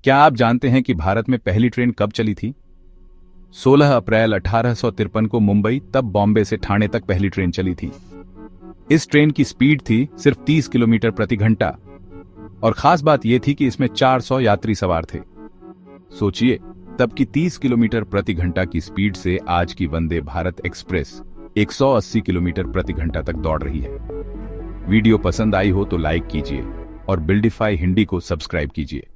क्या आप जानते हैं कि भारत में पहली ट्रेन कब चली थी? 16 अप्रैल 1853 को मुंबई तब बॉम्बे से ठाणे तक पहली ट्रेन चली थी। इस ट्रेन की स्पीड थी सिर्फ 30 किलोमीटर प्रति घंटा और खास बात यह थी कि इसमें 400 यात्री सवार थे। सोचिए, तब की 30 किलोमीटर प्रति घंटा की स्पीड से आज की वंदे भारत एक्सप्रेस 180 किलोमीटर प्रति घंटा तक दौड़ रही है। वीडियो पसंद आई हो तो लाइक कीजिए और बिल्डिफाई हिंदी को सब्सक्राइब कीजिए।